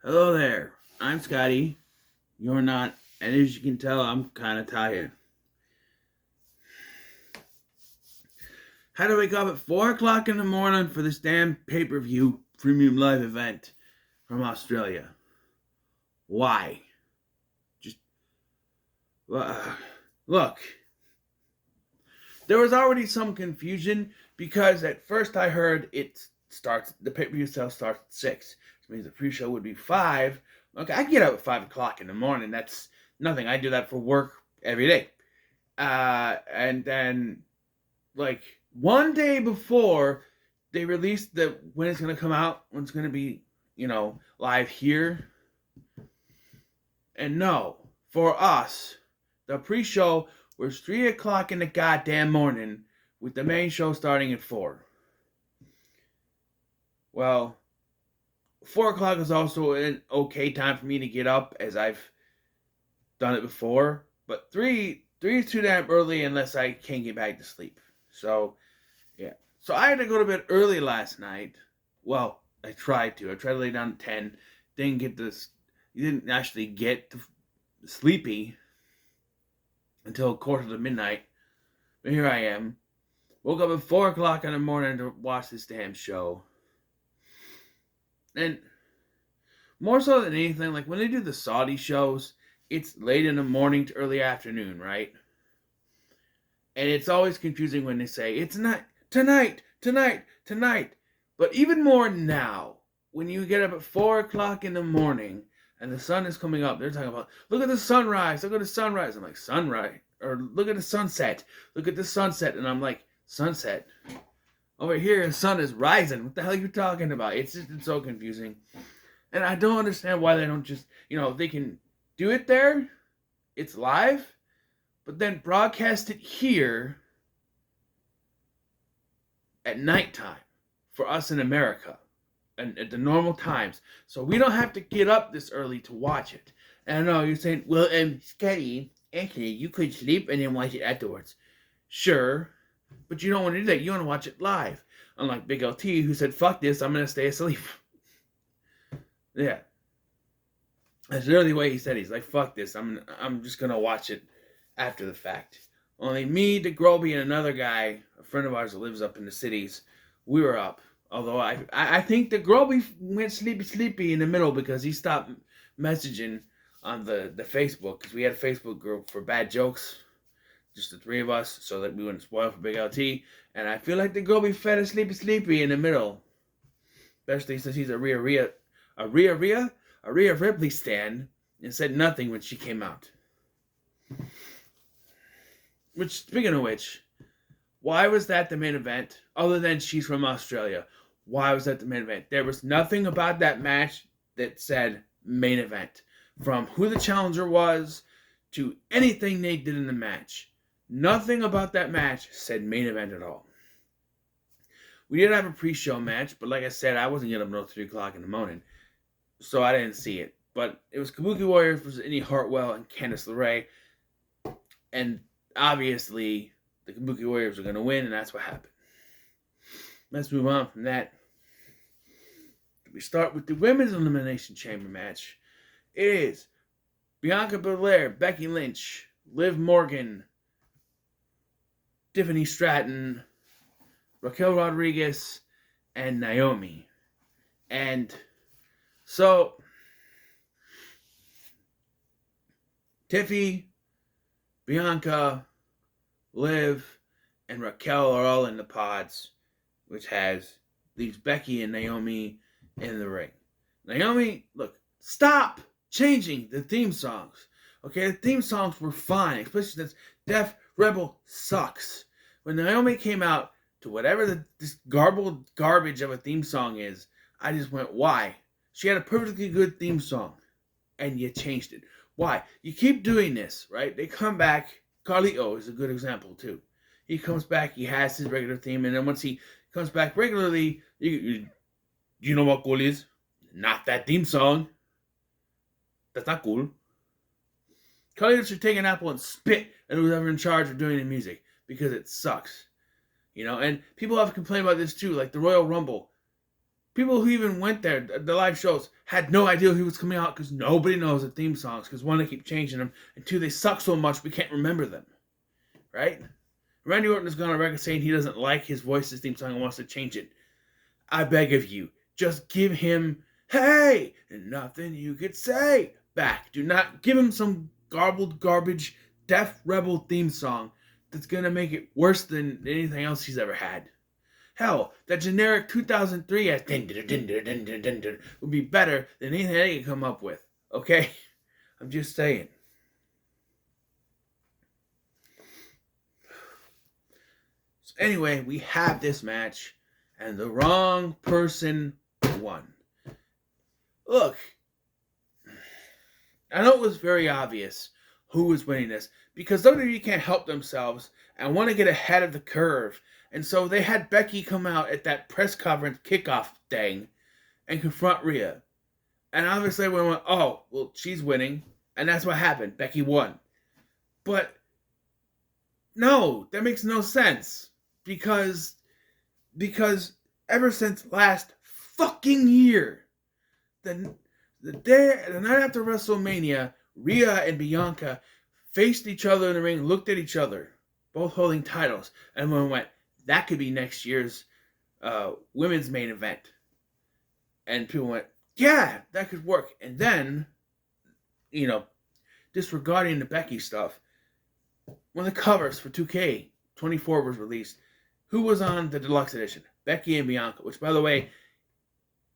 Hello there. I'm Scotty. You're not, and as you can tell, I'm kind of tired. Had to wake up at 4 o'clock in the morning for this damn pay-per-view premium live event from Australia. Why? Just, look, there was already some confusion because at first I heard the pay-per-view starts at 6. Which means the pre-show would be 5. Okay, I get up at 5 o'clock in the morning. That's nothing. I do that for work every day. And then, like, one day before they released when it's going to come out, when it's going to be, live here. And no, for us, the pre-show was 3 o'clock in the goddamn morning with the main show starting at 4. Well, 4 o'clock is also an okay time for me to get up, as I've done it before. But 3 is too damn early unless I can't get back to sleep. So, yeah. So I had to go to bed early last night. Well, I tried to. I tried to lay down at 10. Didn't actually get sleepy until quarter to midnight. But here I am. Woke up at 4 o'clock in the morning to watch this damn show. And more so than anything, like when they do the Saudi shows, it's late in the morning to early afternoon, right? And it's always confusing when they say, it's not tonight. But even more now, when you get up at 4 o'clock in the morning and the sun is coming up, they're talking about, look at the sunrise. I'm like, sunrise? Or look at the sunset. And I'm like, sunset? Over here, the sun is rising. What the hell are you talking about? It's so confusing. And I don't understand why they don't just, they can do it there. It's live. But then broadcast it here at nighttime for us in America. And at the normal times. So we don't have to get up this early to watch it. And I know you're saying, well, Scotty, actually, you could sleep and then watch it afterwards. Sure. But you don't want to do that. You want to watch it live. Unlike Big LT, who said, fuck this, I'm going to stay asleep. Yeah. That's really the way he said. He's like, fuck this, I'm just going to watch it after the fact. Only me, DeGroby, and another guy, a friend of ours that lives up in the cities, we were up. Although I think DeGroby went sleepy in the middle because he stopped messaging on the Facebook. Because we had a Facebook group for bad jokes. Just the three of us, so that we wouldn't spoil for Big LT. And I feel like the Gobi fed a sleepy in the middle. Especially since he's a Rhea Ripley stan, and said nothing when she came out. Which, speaking of which, why was that the main event? Other than she's from Australia. Why was that the main event? There was nothing about that match that said main event. From who the challenger was, to anything they did in the match. Nothing about that match said main event at all. We did have a pre-show match, but like I said, I wasn't getting up until 3 o'clock in the morning, so I didn't see it. But it was Kabuki Warriors versus Indy Hartwell and Candice LeRae, and obviously the Kabuki Warriors were going to win, and that's what happened. Let's move on from that. We start with the Women's Elimination Chamber match. It is Bianca Belair, Becky Lynch, Liv Morgan, Tiffany Stratton, Raquel Rodriguez, and Naomi. And so, Tiffy, Bianca, Liv, and Raquel are all in the pods, which leaves Becky and Naomi in the ring. Naomi, look, stop changing the theme songs. Okay, the theme songs were fine, especially since Def Rebel sucks. When Naomi came out to whatever this garbled garbage of a theme song is, I just went, why? She had a perfectly good theme song, and you changed it. Why? You keep doing this, right? They come back. Carlito is a good example, too. He comes back, he has his regular theme, and then once he comes back regularly, you know what cool is? Not that theme song. That's not cool. Carlito should take an apple and spit at whoever in charge of doing the music, because it sucks. And people have complained about this too, like the Royal Rumble. People who even went there, the live shows, had no idea he was coming out because nobody knows the theme songs. Because one, they keep changing them, and two, they suck so much we can't remember them. Right? Randy Orton has gone on record saying he doesn't like his voice's theme song and wants to change it. I beg of you, just give him, hey, and nothing you could say back. Do not give him some garbled garbage Def Rebel theme song that's going to make it worse than anything else he's ever had. Hell, that generic 2003 as would be better than anything they could come up with. Okay? I'm just saying. So anyway, we have this match, and the wrong person won. Look, I know it was very obvious who was winning this, because WWE can't help themselves and want to get ahead of the curve. And so they had Becky come out at that press conference kickoff thing and confront Rhea. And obviously everyone went, oh, well, she's winning. And that's what happened. Becky won. But no, that makes no sense. Because ever since last fucking year, the night after WrestleMania, Rhea and Bianca faced each other in the ring, looked at each other, both holding titles, and everyone went, that could be next year's women's main event. And people went, yeah, that could work. And then, disregarding the Becky stuff, when the covers for 2K24 was released, who was on the deluxe edition? Becky and Bianca, which, by the way,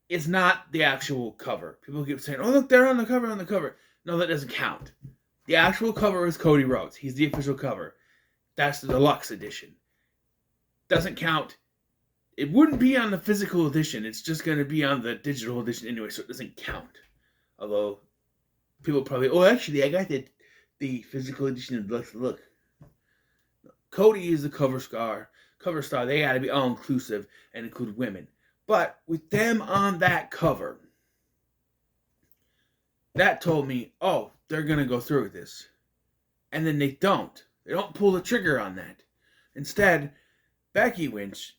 is not the actual cover. People keep saying, oh, look, they're on the cover. No, that doesn't count. The actual cover is Cody Rhodes. He's the official cover. That's the deluxe edition. Doesn't count. It wouldn't be on the physical edition. It's just going to be on the digital edition anyway, so it doesn't count. Although, people probably, oh, actually, I got the physical edition of deluxe. Look. Cody is the cover star. They got to be all-inclusive and include women. But with them on that cover, that told me, oh, they're going to go through with this. And then they don't. They don't pull the trigger on that. Instead, Becky wins,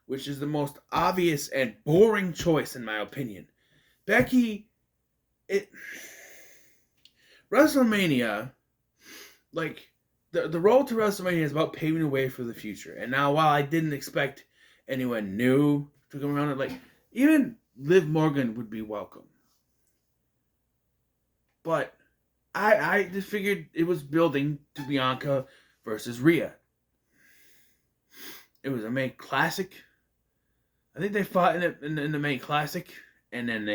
which is the most obvious and boring choice in my opinion. WrestleMania, like, the road to WrestleMania is about paving the way for the future. And now, while I didn't expect anyone new to come around, like, even Liv Morgan would be welcome. But I just figured it was building to Bianca versus Rhea. It was a May Classic. I think they fought in the May Classic, and then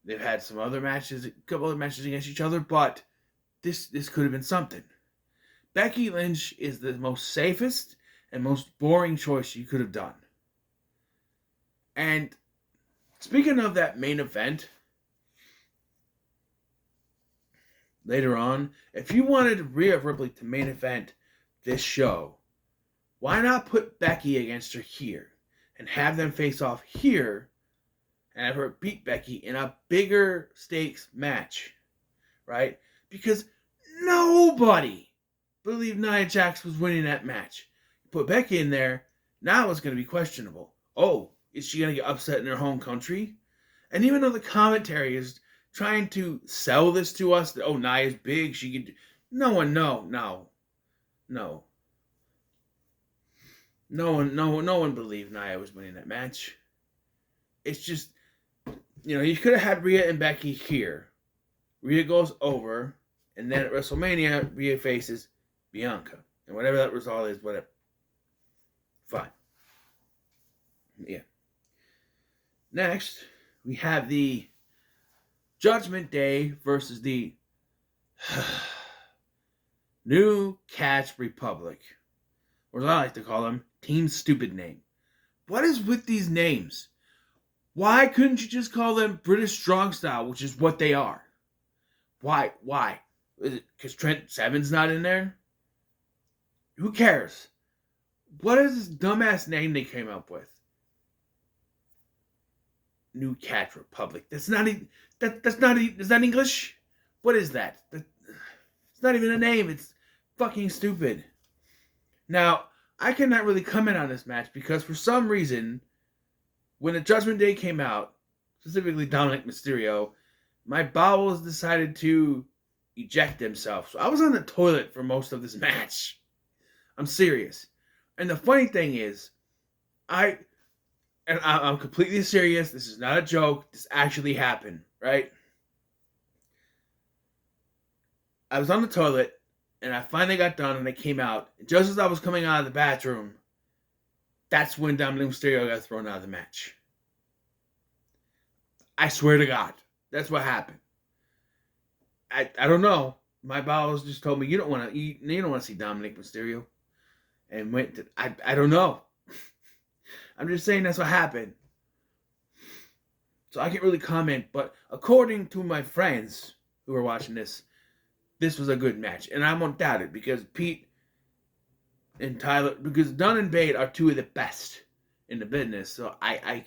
they've had some other matches, a couple other matches against each other. But this could have been something. Becky Lynch is the most safest and most boring choice you could have done. And speaking of that main event, later on, if you wanted Rhea Ripley to main event this show, why not put Becky against her here and have them face off here and have her beat Becky in a bigger stakes match, right? Because nobody believed Nia Jax was winning that match. You put Becky in there, now it's going to be questionable. Oh, is she going to get upset in her home country? And even though the commentary is trying to sell this to us, that, oh, Nia's big, she can do... No one believed Nia was winning that match. It's just, you could have had Rhea and Becky here. Rhea goes over, and then at WrestleMania, Rhea faces Bianca. And whatever that result is, whatever. Fine. Yeah. Next, we have the Judgment Day versus the New Catch Republic. Or as I like to call them, Team Stupid Name. What is with these names? Why couldn't you just call them British Strong Style, which is what they are? Why? Is it because Trent Seven's not in there? Who cares? What is this dumbass name they came up with? New Catch Republic. Is that English? What is that? It's not even a name. It's fucking stupid. Now, I cannot really comment on this match because for some reason, when the Judgment Day came out, specifically Dominic Mysterio, my bowels decided to eject themselves. So I was on the toilet for most of this match. I'm serious. And the funny thing is, I'm completely serious. This is not a joke. This actually happened, right? I was on the toilet, and I finally got done, and I came out. And just as I was coming out of the bathroom, that's when Dominic Mysterio got thrown out of the match. I swear to God, that's what happened. I don't know. My bowels just told me you don't want to eat. You don't want to see Dominic Mysterio, and went to. I don't know. I'm just saying that's what happened. So I can't really comment, but according to my friends who were watching this was a good match, and I won't doubt it because Pete and Tyler, because Dunn and Bate are two of the best in the business. So I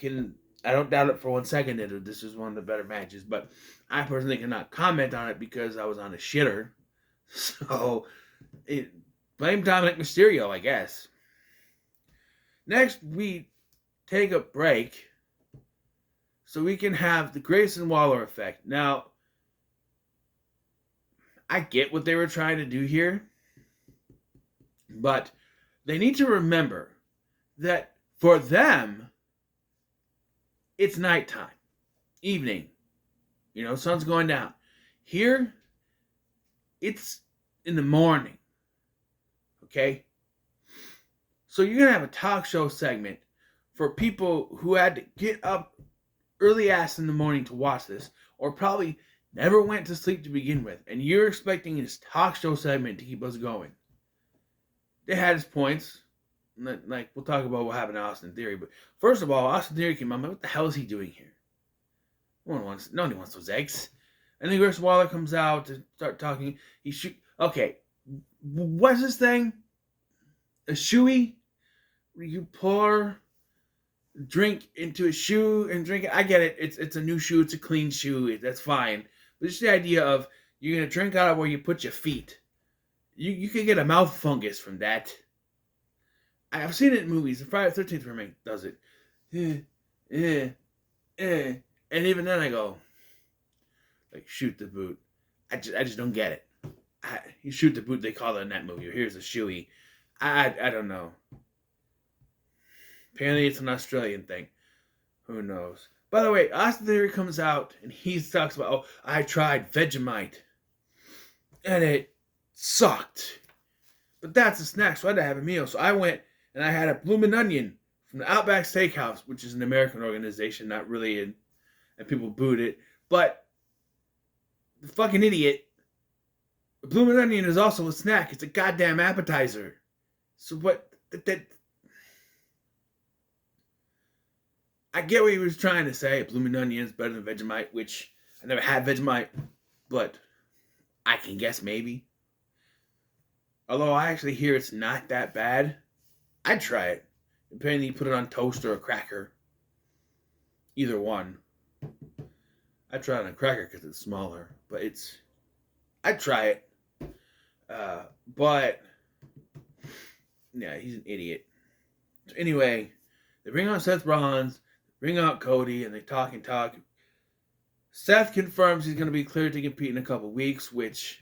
don't doubt it for 1 second that this is one of the better matches, but I personally cannot comment on it because I was on a shitter. So blame Dominic Mysterio, I guess. Next, we take a break so we can have the Grayson Waller effect. Now, I get what they were trying to do here, but they need to remember that for them, it's nighttime, evening. Sun's going down. Here, it's in the morning. Okay? So you're going to have a talk show segment for people who had to get up early ass in the morning to watch this, or probably never went to sleep to begin with, and you're expecting this talk show segment to keep us going. They had his points. Like, we'll talk about what happened to Austin Theory, but first of all, Austin Theory came out, like, what the hell is he doing here? No one wants those eggs. And then Grayson Waller comes out to start talking. Okay, what's this thing? A shoey? You pour drink into a shoe and drink it. I get it. It's a new shoe. It's a clean shoe. That's fine. But just the idea of you're going to drink out of where you put your feet. You could get a mouth fungus from that. I've seen it in movies. The Friday the 13th remake does it. And even then I go, like, shoot the boot. I just don't get it. You shoot the boot, they call it in that movie. Or here's a shoey. I don't know. Apparently it's an Australian thing. Who knows? By the way, Austin Theory comes out and he talks about, oh, I tried Vegemite. And it sucked. But that's a snack, so I had to have a meal. So I went and I had a bloomin' onion from the Outback Steakhouse, which is an American organization, not really, and people booed it. But the fucking idiot, a bloomin' onion is also a snack. It's a goddamn appetizer. So what? I get what he was trying to say. Bloomin' onion is better than Vegemite, which I never had Vegemite, but I can guess maybe. Although I actually hear it's not that bad. I'd try it. Depending you put it on toast or a cracker. Either one. I'd try it on a cracker because it's smaller. But I'd try it. But yeah, he's an idiot. So anyway, they bring out Seth Rollins, bring out Cody, and they talk and talk. Seth confirms he's going to be cleared to compete in a couple weeks, which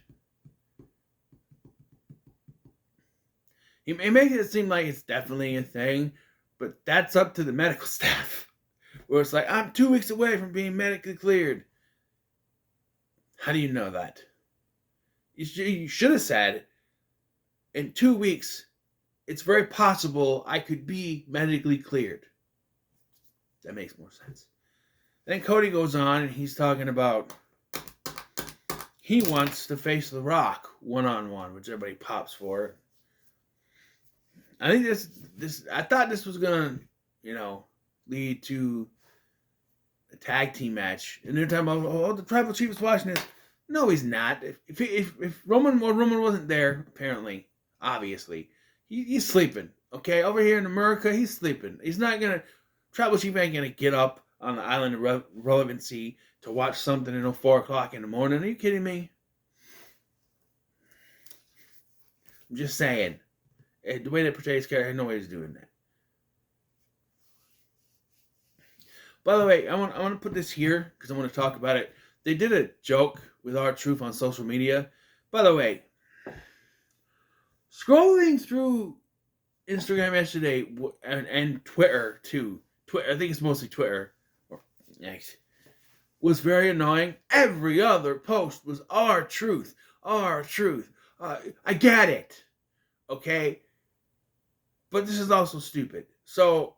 he makes it seem like it's definitely a thing, but that's up to the medical staff. Where it's like, I'm 2 weeks away from being medically cleared. How do you know that? You should have said, in 2 weeks, it's very possible I could be medically cleared. That makes more sense. Then Cody goes on and he's talking about he wants to face The Rock one-on-one, which everybody pops for. I think I thought this was gonna, lead to a tag team match. And they're talking about, oh, the tribal chief is watching this. No, he's not. If Roman wasn't there, apparently, obviously, he's sleeping. Okay, over here in America, he's sleeping. He's not gonna. Tribal chief ain't gonna get up on the island of relevancy to watch something at 4 o'clock in the morning. Are you kidding me? I'm just saying. The way they portray his character, no way he's doing that. By the way, I want to put this here because I want to talk about it. They did a joke with R-Truth on social media. By the way, scrolling through Instagram yesterday and Twitter too. Twitter, I think it's mostly Twitter. Or X was very annoying. Every other post was R-Truth, R-Truth. I get it, okay, but this is also stupid. So,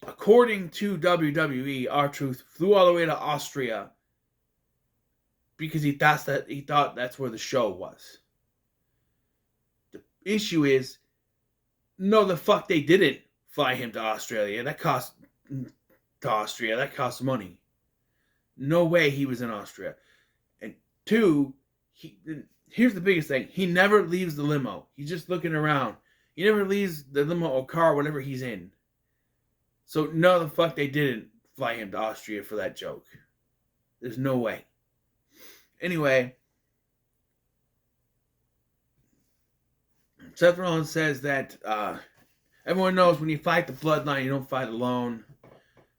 according to WWE, R-Truth flew all the way to Austria because he thought that's where the show was. The issue is, no, the fuck they didn't fly him to Australia. That cost money. No way he was in Austria. And two, here's the biggest thing. He never leaves the limo. He's just looking around. He never leaves the limo or car, whatever he's in. So no, the fuck they didn't fly him to Austria for that joke. There's no way. Anyway, Seth Rollins says that everyone knows when you fight the bloodline, you don't fight alone.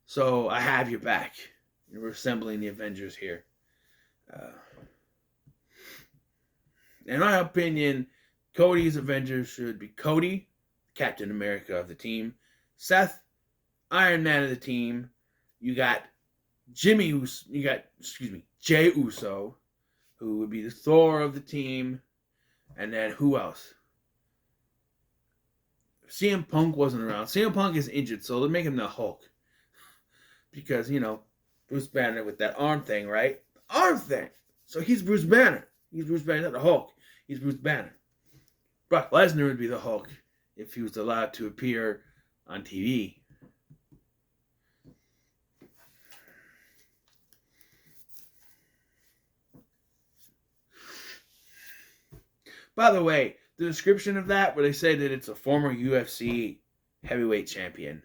So I have your back. We're assembling the Avengers here. In my opinion, Cody's Avengers should be Cody, Captain America of the team, Seth, Iron Man of the team. You got Jey Uso, who would be the Thor of the team, and then who else? CM Punk wasn't around. CM Punk is injured, so they'll make him the Hulk. Because, Bruce Banner with that arm thing, right? Arm thing! So he's Bruce Banner. He's Bruce Banner, not the Hulk. He's Bruce Banner. Brock Lesnar would be the Hulk if he was allowed to appear on TV. By the way, the description of that, where they say that it's a former UFC heavyweight champion.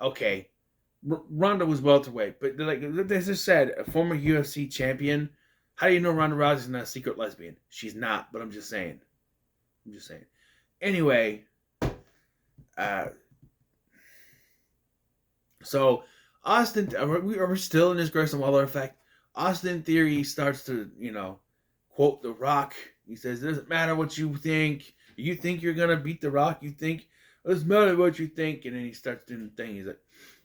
Okay, Ronda was welterweight, but they just said a former UFC champion. How do you know Ronda Rousey's not a secret lesbian? She's not, but I'm just saying. Anyway, so Austin, are we still in this Grayson Waller effect? Austin Theory starts to, quote The Rock. He says, it doesn't matter what you think. You think you're going to beat The Rock? You think, it doesn't matter what you think. And then he starts doing the thing.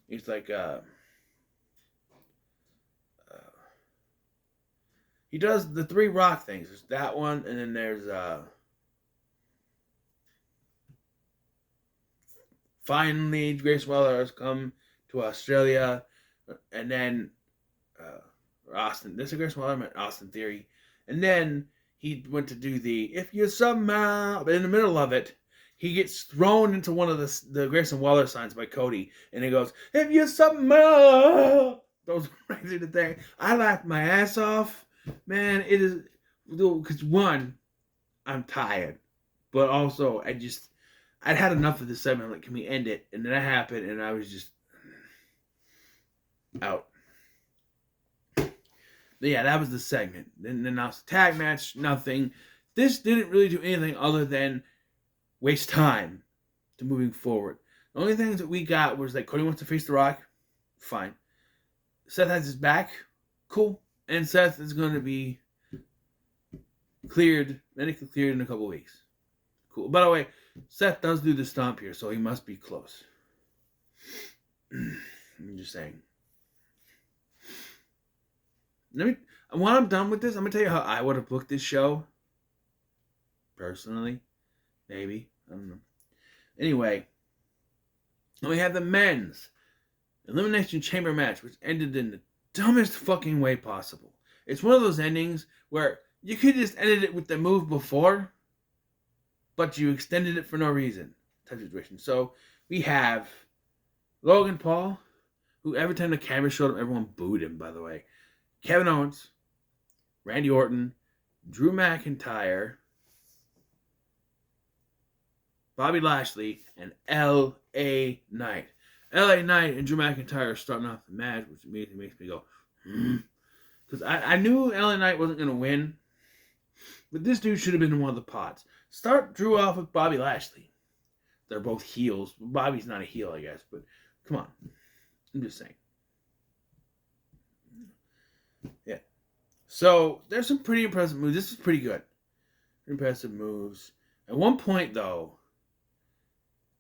He's like, he does the 3 Rock things. There's that one, and then there's, finally, Grace Waller has come to Australia. And then, Austin, this is Grace Waller, meant Austin Theory. And then he went to do the, if you somehow, but in the middle of it, he gets thrown into one of the Grayson Waller signs by Cody, and he goes, if you somehow, those right through the thing. I laughed my ass off. Man, it is, because one, I'm tired, but also I'd had enough of this segment. I'm like, can we end it? And then that happened, and I was just out. But yeah, that was the segment. Then announced the tag match, nothing. This didn't really do anything other than waste time to moving forward. The only things that we got was like Cody wants to face The Rock. Fine. Seth has his back. Cool. And Seth is going to be medically cleared in a couple weeks. Cool. By the way, Seth does do the stomp here, so he must be close. I'm just saying. When I'm done with this, I'm going to tell you how I would have booked this show. Personally. Maybe. I don't know. Anyway. We have the men's Elimination Chamber match, which ended in the dumbest fucking way possible. It's one of those endings where you could just ended it with the move before, but you extended it for no reason. Type situation. So we have Logan Paul, who every time the camera showed him, everyone booed him, by the way. Kevin Owens, Randy Orton, Drew McIntyre, Bobby Lashley, and L.A. Knight. L.A. Knight and Drew McIntyre are starting off the match, which immediately makes me go, Because I knew L.A. Knight wasn't going to win, but this dude should have been in one of the pods. Start Drew off with Bobby Lashley. They're both heels. Bobby's not a heel, I guess, but come on. I'm just saying. Yeah. So there's some pretty impressive moves. This is pretty good. Impressive moves. At one point, though,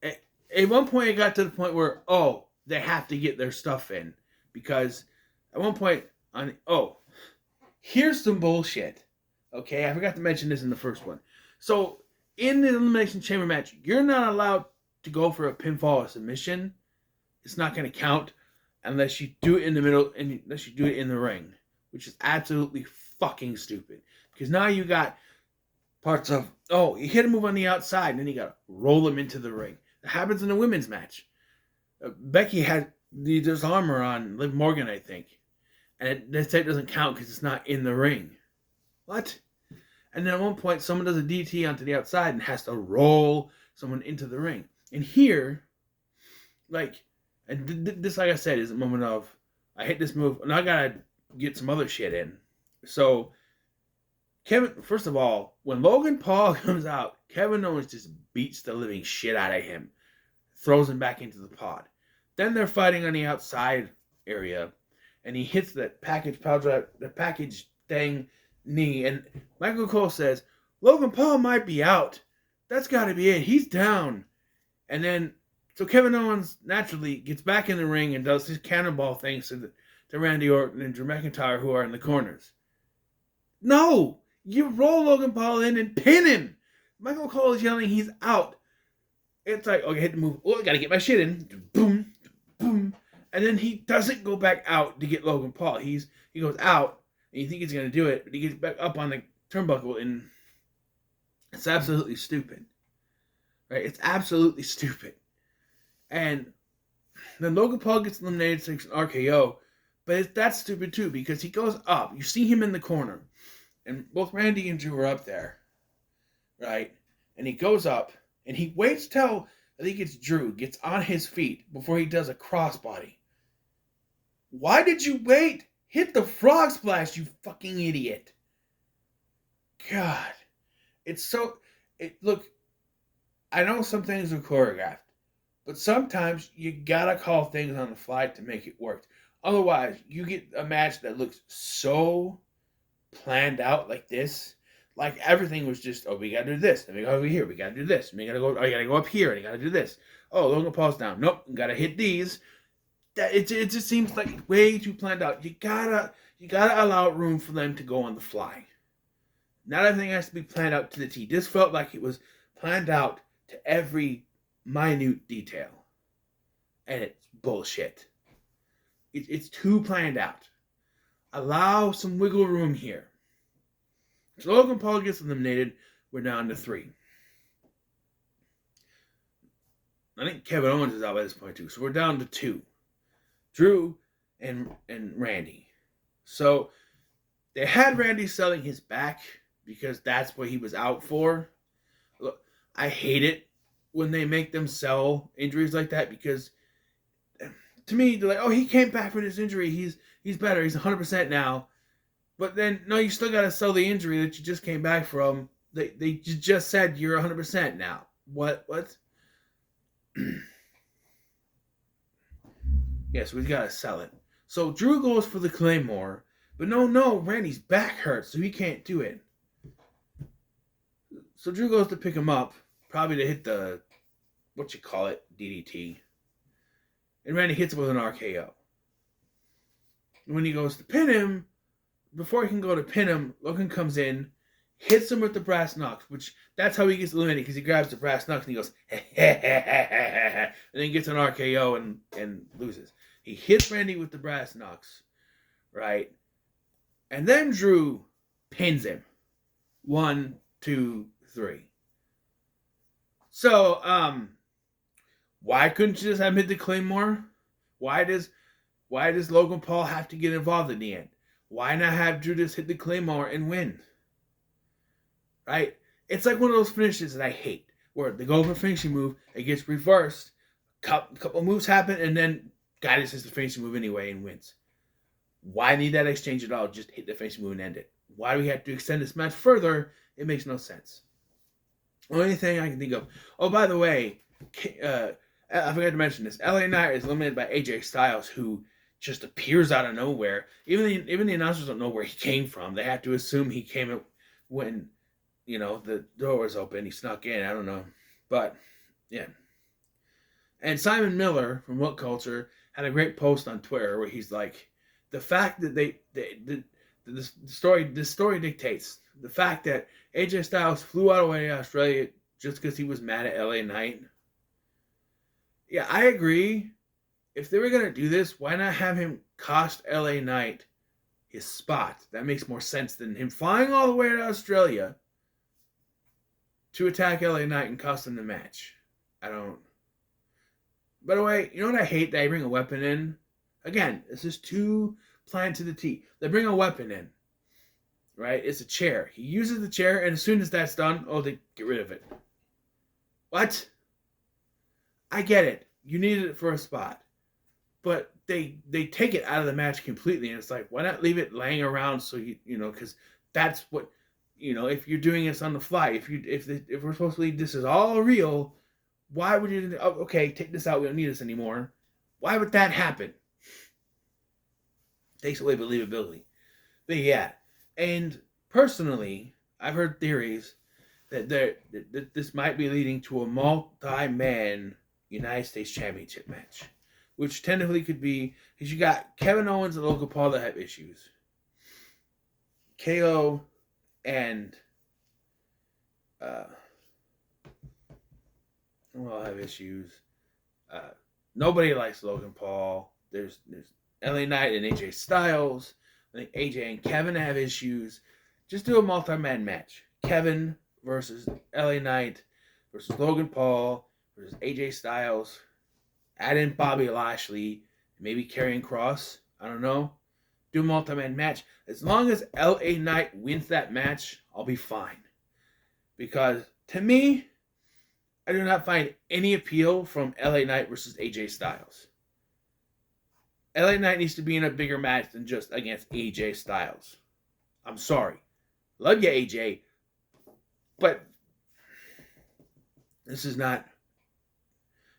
at one point it got to the point where, oh, they have to get their stuff in. Because at one point, here's some bullshit. Okay, I forgot to mention this in the first one. So, in the Elimination Chamber match, you're not allowed to go for a pinfall or submission. It's not going to count unless you do it in the middle, and unless you do it in the ring, which is absolutely fucking stupid. Because now you got parts of, you hit a move on the outside, and then you got to roll him into the ring. That happens in a women's match. Becky had this armor on Liv Morgan, I think. And that doesn't count because it's not in the ring. What? And then at one point, someone does a DT onto the outside and has to roll someone into the ring. And here, like I said, is a moment of, I hit this move, and I gotta get some other shit in. So, first of all, when Logan Paul comes out, Kevin Owens just beats the living shit out of him, throws him back into the pod. Then they're fighting on the outside area, and he hits that package thing knee, and Michael Cole says, Logan Paul might be out. That's got to be it. He's down. And then, so Kevin Owens naturally gets back in the ring and does his cannonball things to Randy Orton and Drew McIntyre, who are in the corners. No! You roll Logan Paul in and pin him! Michael Cole is yelling he's out. It's like, okay, hit the move. Oh, I gotta get my shit in. Boom, boom. And then he doesn't go back out to get Logan Paul. He goes out, and you think he's going to do it, but he gets back up on the turnbuckle, and it's absolutely stupid. Right? It's absolutely stupid. And then Logan Paul gets eliminated, takes an RKO, but that's stupid too, because he goes up. You see him in the corner, and both Randy and Drew are up there, right? And he goes up, and he waits till, I think it's Drew, gets on his feet before he does a crossbody. Why did you wait? Hit the frog splash, you fucking idiot. God. Look, I know some things are choreographed, but sometimes you gotta call things on the fly to make it work. Otherwise, you get a match that looks so planned out like this. Like everything was just, we gotta do this, then we go over here, we gotta do this, and we gotta go, I gotta go up here, and I gotta do this. Oh, Logan Paul's down. Nope, gotta hit these. It just seems like way too planned out. You gotta allow room for them to go on the fly. Not everything has to be planned out to the T. This felt like it was planned out to every minute detail. And it's bullshit. It's too planned out. Allow some wiggle room here. So Logan Paul gets eliminated. We're down to 3. I think Kevin Owens is out by this point too. So we're down to 2. Drew and Randy. So they had Randy selling his back because that's what he was out for. Look, I hate it when they make them sell injuries like that, because to me, they're like, oh, he came back from his injury. He's better. He's 100% now. But then, no, you still got to sell the injury that you just came back from. They just said you're 100% now. What? Yes, we've got to sell it. So Drew goes for the Claymore, but no, Randy's back hurts, so he can't do it. So Drew goes to pick him up, probably to hit the, DDT. And Randy hits him with an RKO. And when he goes to pin him, before he can go to pin him, Logan comes in, hits him with the brass knucks, which that's how he gets eliminated, because he grabs the brass knucks and he goes, and then gets an RKO and loses. He hits Randy with the brass knucks, right? And then Drew pins him. 1, 2, 3. So, why couldn't you just have him hit the Claymore? Why does Logan Paul have to get involved in the end? Why not have Drew just hit the Claymore and win? Right? It's like one of those finishes that I hate, where they go for a finishing move, it gets reversed, couple moves happen, and then guy just hits the finishing move anyway and wins. Why need that exchange at all? Just hit the finishing move and end it. Why do we have to extend this match further? It makes no sense. Only thing I can think of. Oh, by the way, I forgot to mention this. LA Knight is eliminated by AJ Styles, who just appears out of nowhere. Even the announcers don't know where he came from. They have to assume he came when the door was open. He snuck in. I don't know, but yeah. And Simon Miller from What Culture had a great post on Twitter where he's like, the fact that this story dictates the fact that AJ Styles flew out away to Australia just because he was mad at LA Knight. Yeah, I agree. If they were gonna do this, why not have him cost LA Knight his spot? That makes more sense than him flying all the way to Australia to attack LA Knight and cost him the match. I don't. By the way, you know what I hate? They bring a weapon in. Again, this is too planned to the T. They bring a weapon in. Right? It's a chair. He uses the chair, and as soon as that's done, they get rid of it. What? I get it. You needed it for a spot. But they take it out of the match completely, and it's like, why not leave it laying around so because that's what, if you're doing this on the fly, if we're supposed to believe this is all real, why would you, okay, take this out, we don't need this anymore. Why would that happen? Takes away believability. But yeah, and personally, I've heard theories that this might be leading to a multi-man United States Championship match, which technically could be, because you got Kevin Owens and Logan Paul that have issues. KO and will have issues. Nobody likes Logan Paul. There's LA Knight and AJ Styles. I think AJ and Kevin have issues. Just do a multi-man match. Kevin versus LA Knight versus Logan Paul versus AJ Styles. Add in Bobby Lashley, maybe Karrion Kross. I don't know. Do a multi-man match. As long as LA Knight wins that match, I'll be fine. Because to me, I do not find any appeal from LA Knight versus AJ Styles. LA Knight needs to be in a bigger match than just against AJ Styles. I'm sorry. Love you, AJ. But this is not,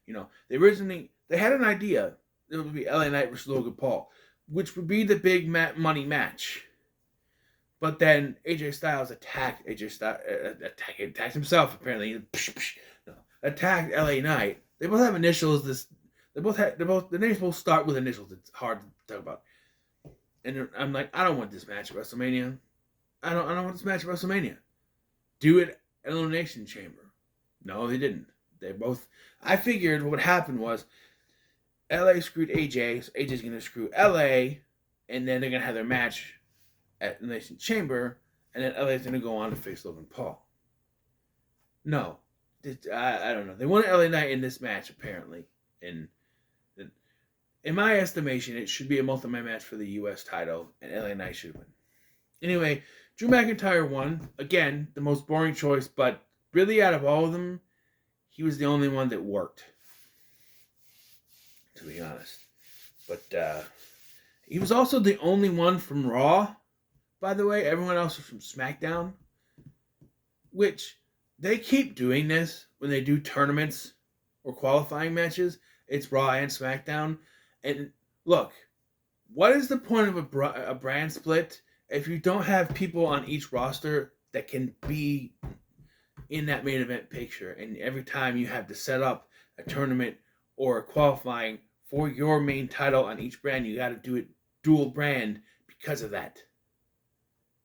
they had an idea. It would be LA Knight versus Logan Paul, which would be the big money match. But then AJ Styles attacked himself, apparently. Attacked LA Knight. They both have initials. The names both start with initials. It's hard to talk about. And I'm like, I don't want this match at WrestleMania. I don't want this match at WrestleMania. Do it at Elimination Chamber. No, they didn't. I figured what happened was LA screwed AJ, so AJ's gonna screw LA, and then they're gonna have their match at Elimination Chamber, and then LA's gonna go on to face Logan Paul. No. I don't know. They wanted LA Knight in this match, apparently. And in my estimation, it should be a multi-man match for the U.S. title, and LA Knight should win. Anyway, Drew McIntyre won. Again, the most boring choice, but really out of all of them, he was the only one that worked. To be honest. But he was also the only one from Raw, by the way. Everyone else was from SmackDown. Which, they keep doing this when they do tournaments or qualifying matches. It's Raw and SmackDown. And look, what is the point of a brand split if you don't have people on each roster that can be in that main event picture? And every time you have to set up a tournament or a qualifying for your main title on each brand, you got to do it dual brand because of that.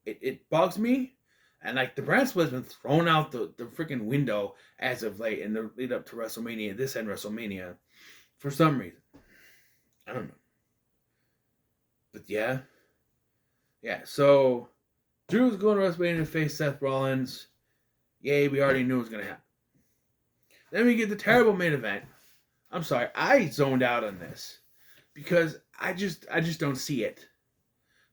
It bugs me. And the brand split has been thrown out the freaking window as of late in the lead up to WrestleMania, this and WrestleMania, for some reason. I don't know. But yeah. Yeah, so Drew's going to WrestleMania to face Seth Rollins. Yay, we already knew it was going to happen. Then we get the terrible main event. I'm sorry, I zoned out on this. Because I just don't see it.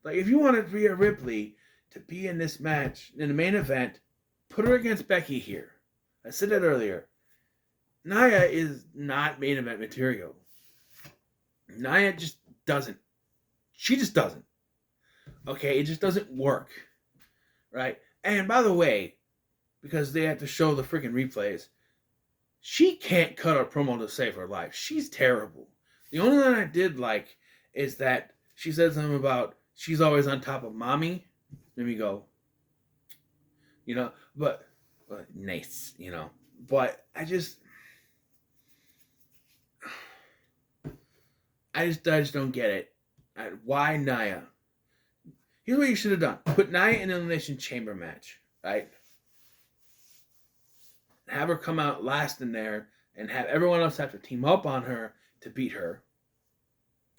If you wanted Rhea Ripley to be in this match, in the main event, put her against Becky here. I said that earlier. Nia is not main event material. Nia just doesn't. She just doesn't. Okay, it just doesn't work. Right? And by the way, because they have to show the freaking replays, she can't cut a promo to save her life. She's terrible. The only one I did like is that she said something about she's always on top of mommy. Let me go, but nice, But I just don't get it. Why Nia? Here's what you should have done: put Nia in an Elimination Chamber match, right? Have her come out last in there, and have everyone else have to team up on her to beat her.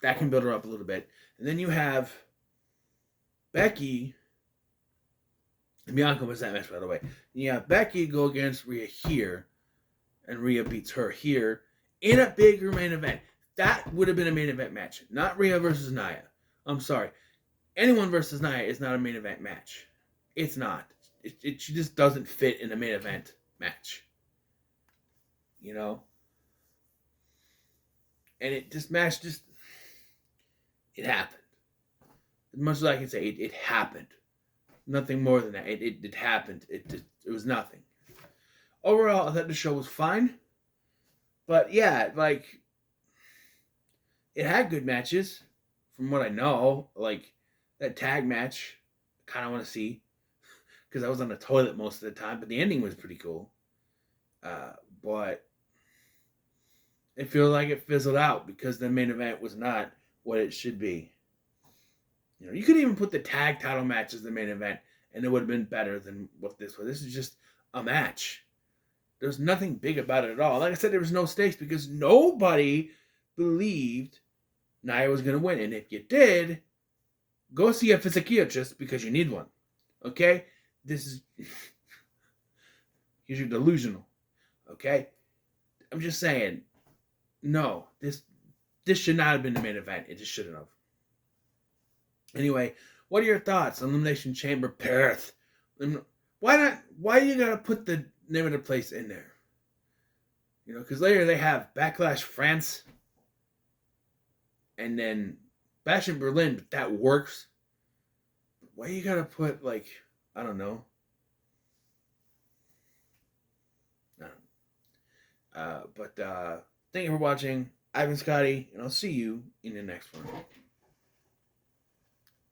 That can build her up a little bit, and then you have Becky. Bianca was that match, by the way. You have Becky go against Rhea here, and Rhea beats her here in a bigger main event. That would have been a main event match, not Rhea versus Nia. I'm sorry. Anyone versus Nia is not a main event match. It's not. She just doesn't fit in a main event match. And this match it happened. As much as I can say, it happened. Nothing more than that. It happened. It was nothing. Overall, I thought the show was fine. But yeah, it had good matches, from what I know. Like, that tag match, I kind of want to see, because I was on the toilet most of the time, but the ending was pretty cool. But it feels like it fizzled out, because the main event was not what it should be. You could even put the tag title match as the main event, and it would have been better than what this was. This is just a match. There's nothing big about it at all. Like I said, there was no stakes because nobody believed Nia was going to win. And if you did, go see a psychiatrist because you need one. Okay? Because you're delusional. Okay? I'm just saying, no, this should not have been the main event. It just shouldn't have. Anyway, what are your thoughts on Elimination Chamber Perth? Why not? Why you gotta put the name of the place in there? Because later they have Backlash France, and then Bash in Berlin, but that works. Why you gotta put, I don't know. But thank you for watching. I've been Scotty, and I'll see you in the next one.